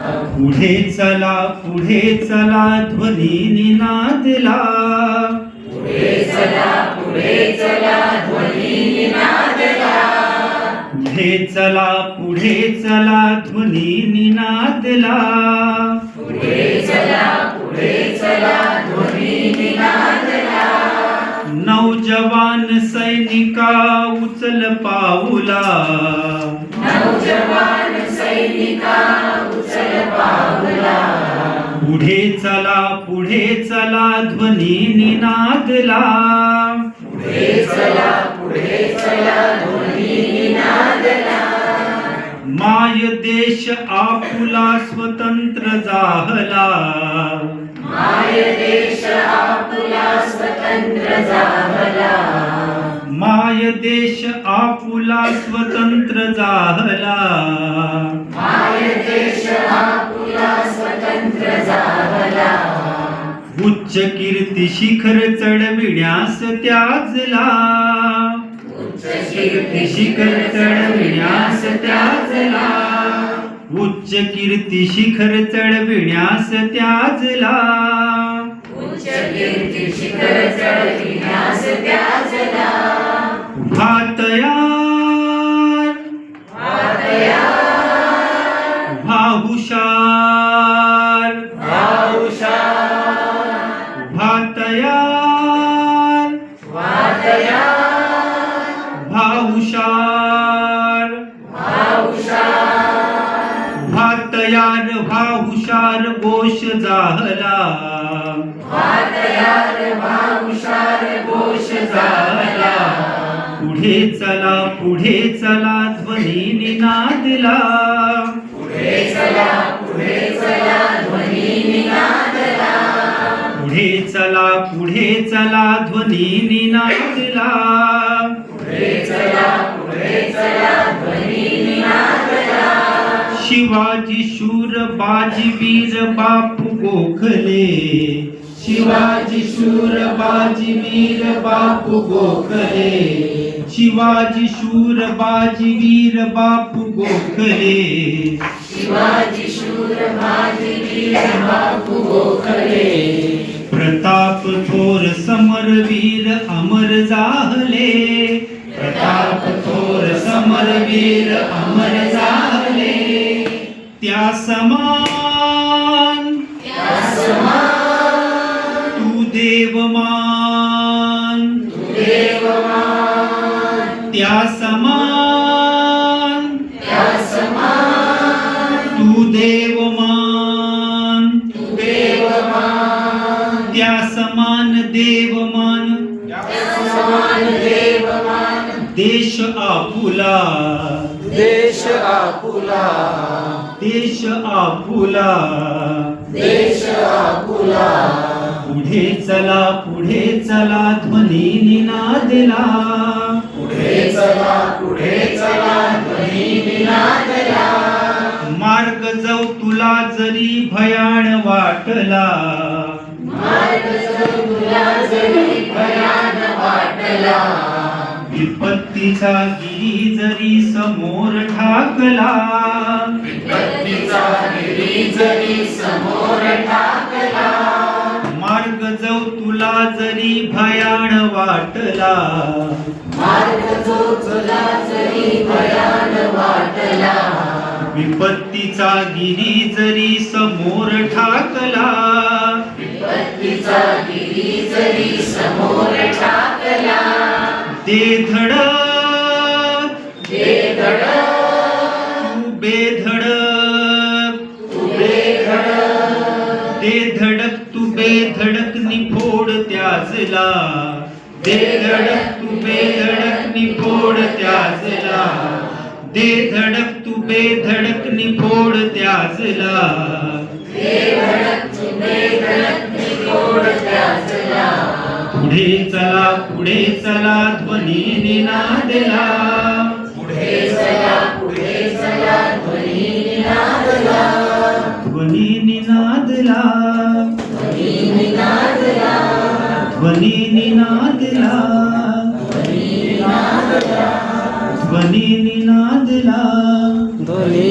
पुढे चला ध्वनी निनादला. पुढे चला ध्वनी निनादला. पुढे चला ध्वनी निनादला. पुढे चला ध्वनी निनादला. नौजवान सैनिका उचल पाऊला. नौजवान सैनिका उचल पाऊला. पुढे चला ध्वनी निनादला. पुढे चला ध्वनी निनादला. माय देश आपुला स्वतंत्र जाहला. माय देश आपुला स्वतंत्र जाहला. माय देश आपुला स्वतंत्र जाहला. माय देश आपुला स्वतंत्र जाहला. उच्च कीर्ती शिखर चढविण्यास त्याजला. उच्च कीर्ती शिखर चढविण्यास त्याजला. उच्च कीर्ती शिखर चढविण्यास त्याजला. उच्च कीर्ती शिखर चढविण्यास त्याजला. उभा तयार उभा हुशार. उभा तयार उभा हुशार. उभा तयार व्हा हुशार घोष जाहला. घोष जाहला. पुढे चला ध्वनी निनादला. पुढे चला ध्वनी निनादला. पुढे चला ध्वनी निनादला. पुढे चला ध्वनी निनादला. शिवाजी शूर बाजीवीर बापू गोखले. शिवाजी शूर बाजीवीर बापू गोखले. शिवाजी शूर बाजीवीर बापू गोखले. शिवाजी शूर बाजीवीर बापू गोखले. प्रताप थोर समरवीर अमर जाहले. प्रताप थोर समरवीर अमर जाहले. त्या समान तू देवमान. त्या समान तू देवमान. त्या समान देवमान. देश आपुला. देश आपुला. देश आपुला. देश आपुला. पुढे चला ध्वनी निनादला. पुढे चला ध्वनी निनादला. मार्ग जाऊ तुला जरी भयाण वाटला. मार्ग तुला जरी भयान वाटला. विपत्तीचा गिरी जरी समोर ठाकला. विपत्तीचा गिरी जरी समोर ठाकला. मार्ग जाऊ तुला जरी भयाण वाटला. मार्ग तुला जरी भयान वाटला. विपत्तीचा गिरी जरी समोर ठाकला. विपत्तीचा गिरी जरी समोर ठाकला. दे धडक तू बेधडक. दे धडक तू बेधडक निफोड त्याजला. दे धडक तू बेधडक निफोड त्याजला. दे धडक तू बेधडक निफोड त्याजला. पुढे चला ध्वनी निनादला. पुढे चला ध्वनी निनादला. ध्वनी निनादला. ध्वनी निनादला. ध्वनी निनादला. ध्वनी